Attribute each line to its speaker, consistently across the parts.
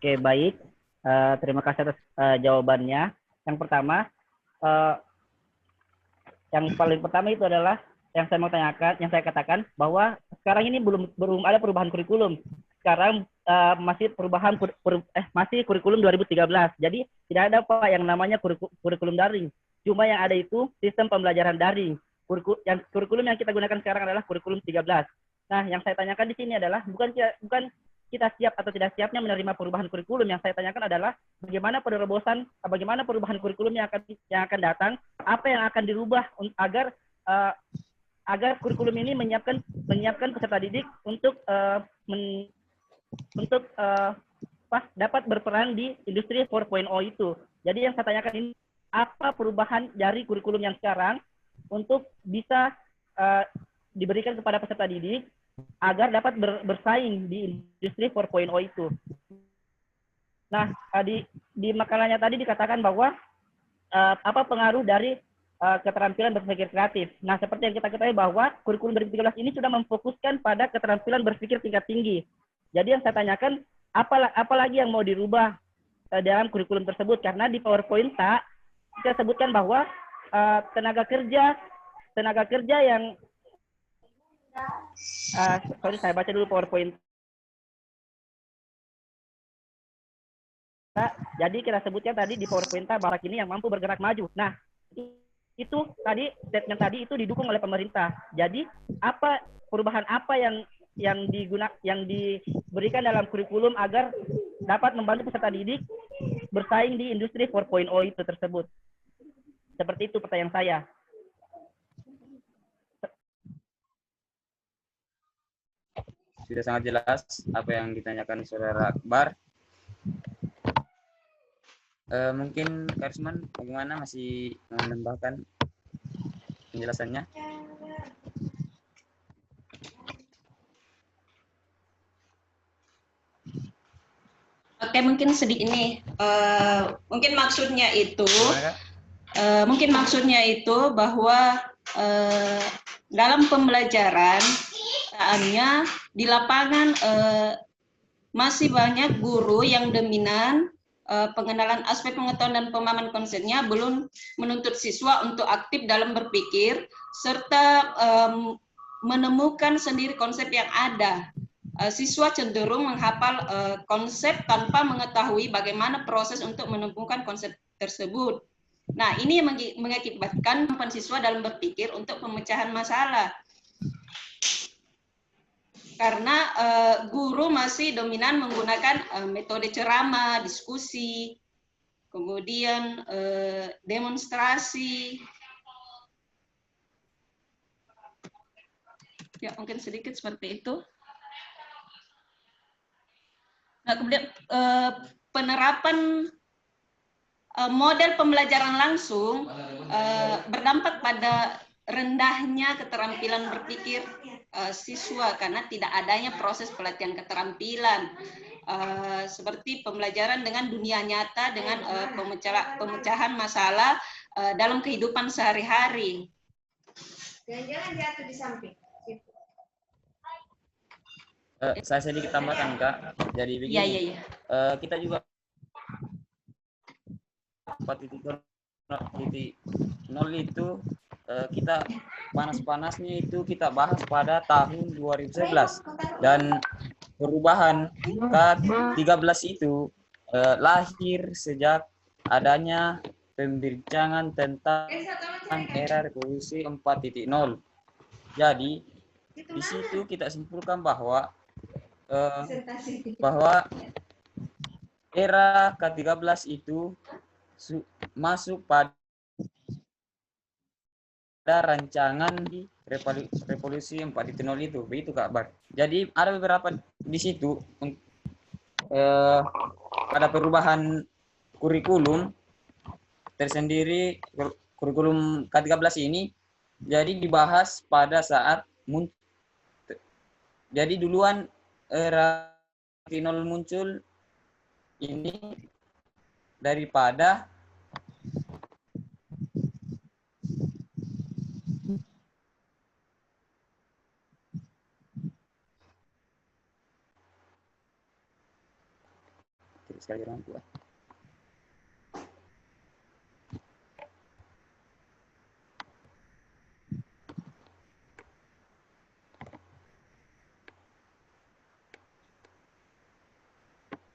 Speaker 1: Oke, baik. Terima kasih atas jawabannya. Yang pertama, eh, yang paling pertama itu adalah yang saya mau tanyakan, yang saya katakan bahwa sekarang ini belum ada perubahan kurikulum. Sekarang masih masih kurikulum 2013. Jadi tidak ada Pak yang namanya kurikulum daring. Cuma yang ada itu sistem pembelajaran daring. Kurikulum yang kita gunakan sekarang adalah kurikulum 13. Nah, yang saya tanyakan di sini adalah bukan kita siap atau tidak siapnya menerima perubahan kurikulum. Yang saya tanyakan adalah bagaimana perubahan kurikulum yang akan datang, apa yang akan dirubah agar kurikulum ini menyiapkan peserta didik untuk dapat berperan di industri 4.0 itu. Jadi yang saya tanyakan ini, apa perubahan dari kurikulum yang sekarang untuk bisa diberikan kepada peserta didik agar dapat bersaing di industri 4.0 itu. Nah, di makalahnya tadi dikatakan bahwa apa pengaruh dari keterampilan berpikir kreatif. Nah, seperti yang kita ketahui bahwa kurikulum 2013 ini sudah memfokuskan pada keterampilan berpikir tingkat tinggi. Jadi yang saya tanyakan, apa lagi yang mau dirubah dalam kurikulum tersebut? Karena di PowerPoint kita sebutkan bahwa tenaga kerja yang sorry, saya baca dulu PowerPoint. Jadi kita sebutkan tadi di PowerPoint bahwa ini yang mampu bergerak maju. Nah, itu tadi statement tadi itu didukung oleh pemerintah. Jadi perubahan apa yang diberikan dalam kurikulum agar dapat membantu peserta didik bersaing di industri 4.0 itu tersebut. Seperti itu pertanyaan saya.
Speaker 2: Sudah sangat jelas apa yang ditanyakan Saudara Akbar. Mungkin Karisman bagaimana, masih menambahkan penjelasannya?
Speaker 3: Oke, mungkin sedikit ini. Mungkin maksudnya bahwa dalam pembelajaran di lapangan masih banyak guru yang dominan pengenalan aspek pengetahuan dan pemahaman konsepnya belum menuntut siswa untuk aktif dalam berpikir serta menemukan sendiri konsep yang ada. Siswa cenderung menghafal konsep tanpa mengetahui bagaimana proses untuk menemukan konsep tersebut. Nah, ini mengakibatkan kemampuan siswa dalam berpikir untuk pemecahan masalah. Karena guru masih dominan menggunakan metode ceramah, diskusi, kemudian demonstrasi. Ya, mungkin sedikit seperti itu. Nah, kemudian penerapan model pembelajaran langsung berdampak pada rendahnya keterampilan berpikir siswa karena tidak adanya proses pelatihan keterampilan seperti pembelajaran dengan dunia nyata dengan pemecahan masalah dalam kehidupan sehari-hari.
Speaker 4: Jangan-jangan jatuh di samping.
Speaker 2: Saya sedikit tambahkan, Kak. Jadi begini, kita juga 4.0 itu kita panas-panasnya itu kita bahas pada tahun 2011 dan perubahan K13 itu lahir sejak adanya pembincangan tentang era revolusi 4.0. Jadi di situ kita simpulkan bahwa era K13 itu masuk pada rancangan di revolusi 4.0 itu, begitu Kak Bar. Jadi ada beberapa di situ ada perubahan kurikulum tersendiri. Kurikulum K13 ini jadi dibahas pada saat jadi duluan era 4.0 muncul ini daripada sekali orang tua.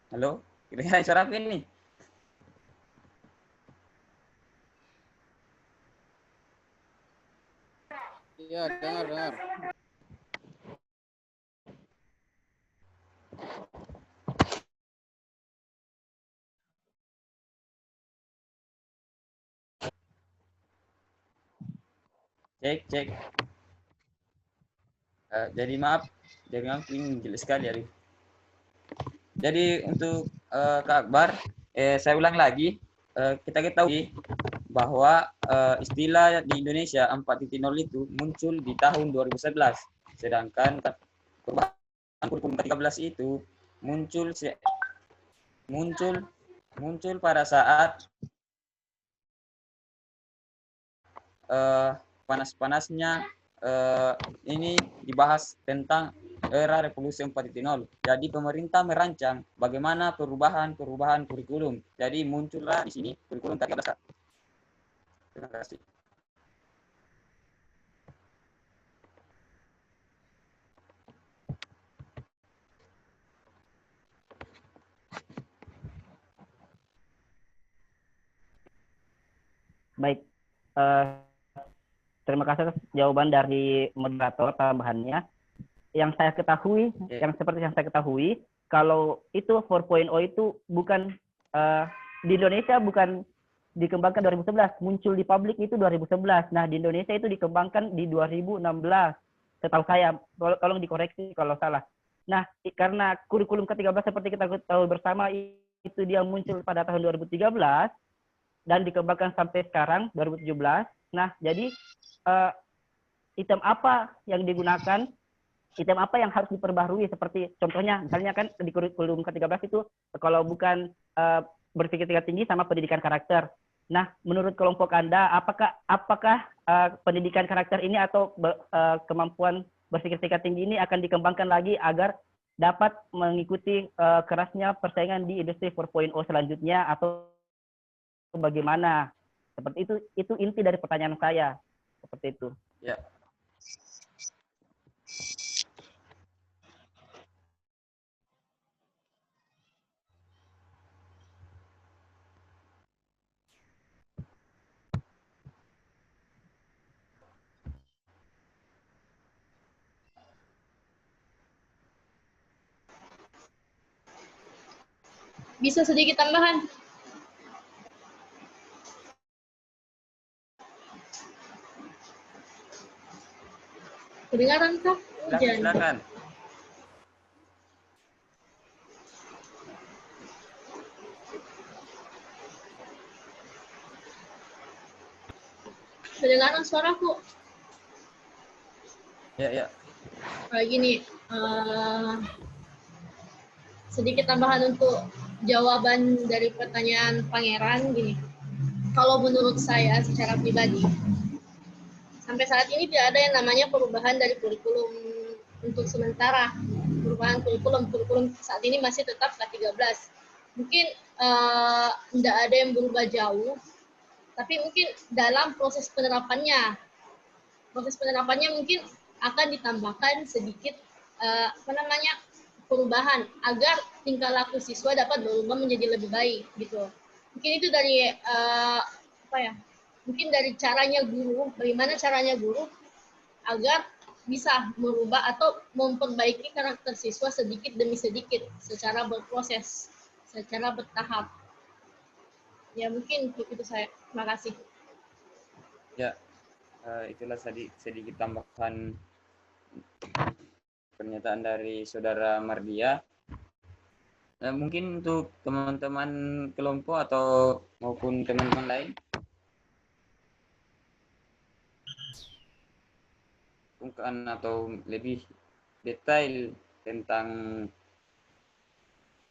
Speaker 2: Halo, kira-kira suara apa ini?
Speaker 5: Iya, dengar.
Speaker 2: Cek. Jadi maaf ini jelas sekali Arif. Jadi untuk Kak Akbar, saya ulang lagi, kita ketahui bahwa istilah di Indonesia 4.0 itu muncul di tahun 2011, sedangkan perubahan kurikulum ke-13 itu muncul pada saat panas-panasnya ini dibahas tentang era revolusi 4.0. Jadi pemerintah merancang bagaimana perubahan kurikulum. Jadi muncullah di sini kurikulum ke-13. Terima kasih.
Speaker 1: Baik. Terima kasih atas jawaban dari moderator tambahannya. Yang saya ketahui, seperti yang saya ketahui, kalau itu 4.0 itu bukan di Indonesia bukan dikembangkan 2011, muncul di publik itu 2011. Nah, di Indonesia itu dikembangkan di 2016. Setahu saya, tolong dikoreksi kalau salah. Nah, karena kurikulum ke-13 seperti kita tahu bersama itu dia muncul pada tahun 2013 dan dikembangkan sampai sekarang 2017. Nah, jadi item apa yang digunakan, item apa yang harus diperbaharui, seperti contohnya misalnya kan di kurikulum ke-13 itu kalau bukan berpikir tingkat tinggi sama pendidikan karakter. Nah, menurut kelompok Anda, apakah pendidikan karakter ini atau kemampuan berpikir tingkat tinggi ini akan dikembangkan lagi agar dapat mengikuti kerasnya persaingan di industri 4.0 selanjutnya, atau bagaimana? Seperti itu inti dari pertanyaan saya. Seperti itu.
Speaker 2: Ya.
Speaker 6: Bisa sedikit tambahan? Kedengaran kah?
Speaker 2: Silakan.
Speaker 6: Kedengaran suaraku?
Speaker 2: Ya.
Speaker 6: Gini, sedikit tambahan untuk jawaban dari pertanyaan Pangeran gini. Kalau menurut saya secara pribadi, sampai saat ini tidak ada yang namanya perubahan dari kurikulum untuk sementara. Perubahan kurikulum saat ini masih tetap K13. Mungkin tidak ada yang berubah jauh, tapi mungkin dalam proses penerapannya mungkin akan ditambahkan sedikit perubahan agar tingkah laku siswa dapat berubah menjadi lebih baik gitu. Mungkin itu dari mungkin dari caranya guru, bagaimana caranya guru agar bisa merubah atau memperbaiki karakter siswa sedikit demi sedikit secara berproses, secara bertahap. Ya mungkin itu saya. Terima kasih.
Speaker 2: Ya, itulah sedikit tambahan pernyataan dari Saudara Mardia. Mungkin untuk teman-teman kelompok atau maupun teman-teman lain, bukan atau lebih detail tentang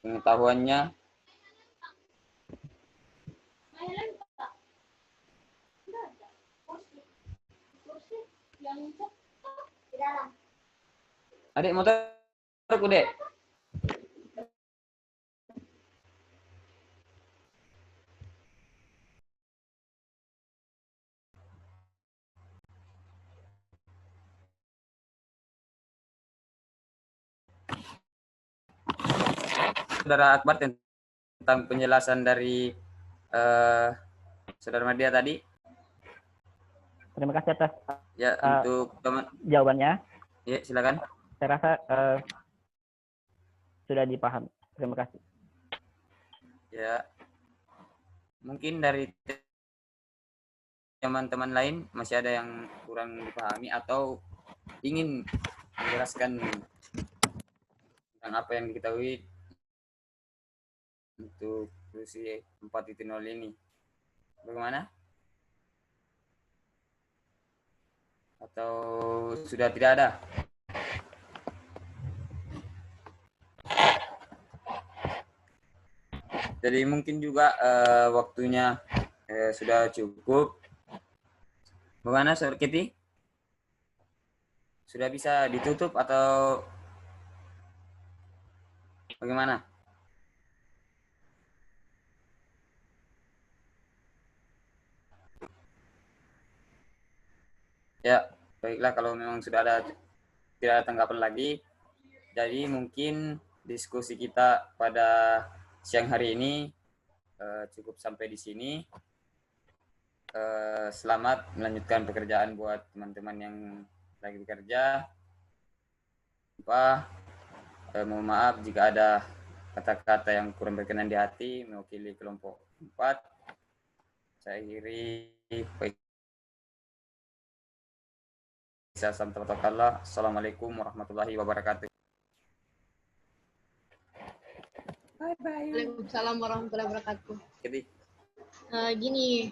Speaker 2: pengetahuannya. Adik motor aku, Dek. Saudara Akbar tentang penjelasan dari Saudara Madia tadi.
Speaker 1: Terima kasih atas
Speaker 2: Ya, untuk teman.
Speaker 1: jawabannya.
Speaker 2: Ya, silakan.
Speaker 1: Saya rasa sudah dipahami. Terima kasih.
Speaker 2: Ya, mungkin dari teman-teman lain masih ada yang kurang dipahami atau ingin menjelaskan tentang apa yang diketahui untuk solusi 4.0 ini. Bagaimana? Atau sudah tidak ada? Jadi mungkin juga waktunya sudah cukup. Bagaimana, Saudara Kitty? Sudah bisa ditutup atau bagaimana? Ya, baiklah kalau memang sudah ada tidak ada tanggapan lagi. Jadi mungkin diskusi kita pada siang hari ini cukup sampai di sini. Selamat melanjutkan pekerjaan buat teman-teman yang lagi bekerja. Mohon maaf jika ada kata-kata yang kurang berkenan di hati mewakili kelompok 4. Saya akhiri. Assalamualaikum warahmatullahi wabarakatuh. Bye-bye.
Speaker 6: Waalaikumsalam warahmatullahi wabarakatuh.
Speaker 2: Jadi,
Speaker 6: Gini,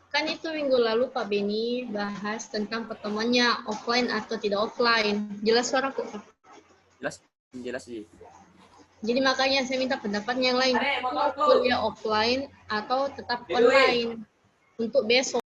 Speaker 6: kan itu minggu lalu Pak Beni bahas tentang pertemuannya offline atau tidak offline. Jelas suaraku, Pak?
Speaker 2: jelas sih.
Speaker 6: Jadi makanya saya minta pendapat yang lain. Mau kuliah offline atau tetap online untuk besok.